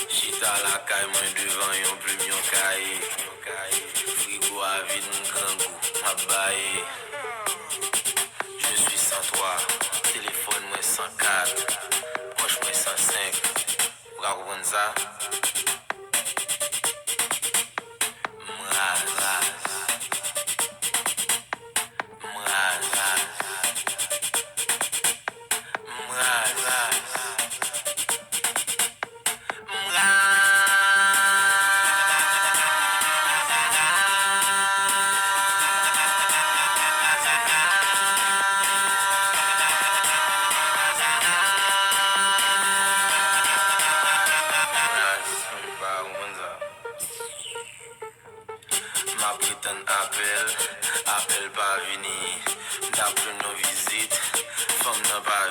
Chita la caille, moi devant yon plume yon cahier. Frigo à vide, mon grand goût, ma baille. Je suis 103, téléphone moi 104, poche moi 105. Vous comprenez ça? Ma prétend appel pas vini. D'après nos visites, femme n'a pas